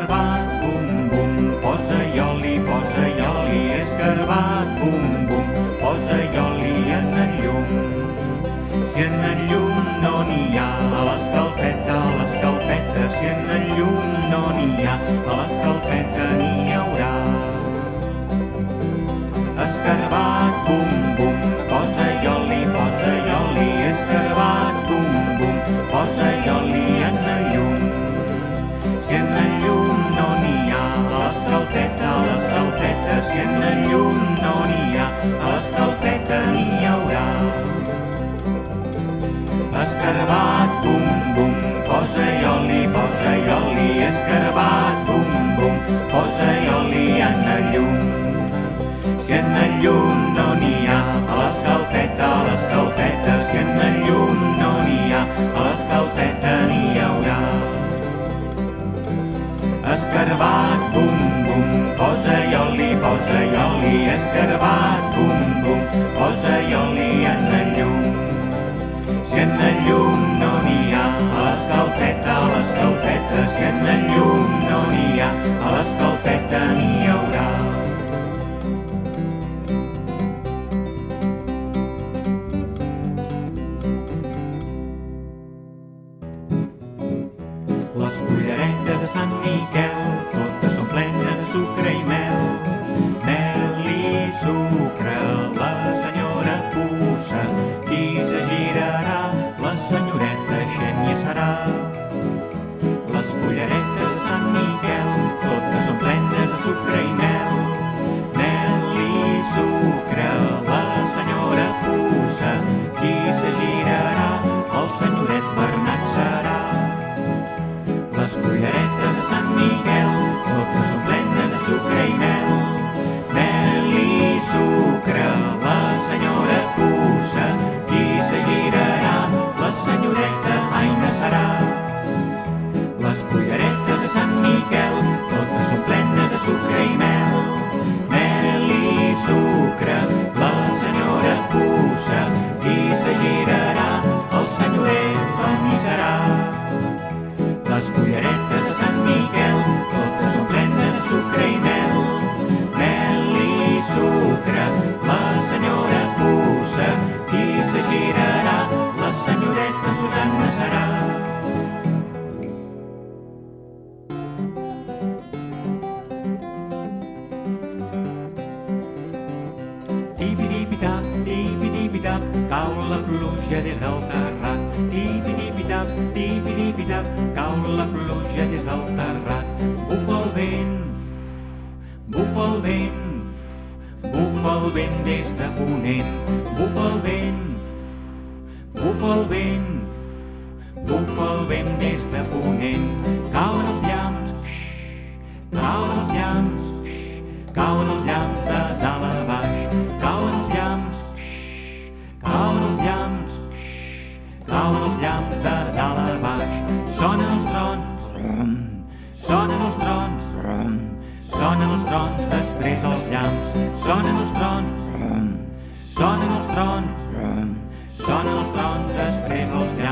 escarbat, bum, bum, posa-hi oli, escarbat, bum, bum, posa-hi oli en el llum. Si en el llum no n'hi ha, a l'escalfeta, si en el llum no n'hi ha, a l'escalfeta n'hi haurà. Escarbat, bum, bum, posa-hi oli, escarbat, bum, bum, posa-hi oli en el llum. Si en el llum no n'hi ha, a l'escalfeta, si en el llum no n'hi ha, a l'escalfeta n'hi haurà. Escarbat, bum, bum, posa-hi oli, escarbat, bum, bum, posa-hi oli en el llum. Si en el llum no n'hi ha, a l'escalfeta, si en el llum no n'hi ha, a l'escalfeta n'hi haurà. Escarbat, bum, bum, posa-hi oli, escarbat, bum, bum, posa-hi oli en el llum. Si en el llum no n'hi ha, a l'escalfeta, si en el llum no n'hi ha, a l'escalfeta n'hi haurà. Les culleretes de Sant Miquel, totes són plenes de sucre i mel. Mel i sucre, la senyora Puça, qui se girarà, la senyoreta Xènia serà. Les culleretes de Sant Miquel, totes són plenes de sucre i mel. Mel i sucre, la senyora Puça, qui se girarà, el senyoret Bernat serà. Les culleretes de Sant Miquel, totes són plenes de sucre i mel. Mel i sucre, la senyora Puça, qui se girarà, la senyoreta Aina serà. Les culleretes de Sant Miquel, totes són plenes de sucre i mel. Mel i sucre, la senyora Puça, qui se girarà, el senyoret Toni serà. Les culleretes de Sant Miquel, totes són plenes de sucre i mel. Mel i sucre, la senyora Puça, qui se girarà, la senyoreta Susanna serà. Tipi-tipi-tap, cau la pluja des del terrat. Tipi-tipi-tap, cau la pluja des del terrat. Bufa el vent, bufa el vent, bufa el vent des de ponent. Bufa el vent, bufa el vent, bufa el vent des de ponent. Cauen els llamps, cauen els llamps, cauen els llamps de dalt a baix. Cauen els llamps, cauen els llamps, cauen els llamps de dalt a baix. Sonen els trons, sonen els trons, sonen els trons després dels llamps. Sonen els trons, sonen els trons, sonen els trons després dels llamps.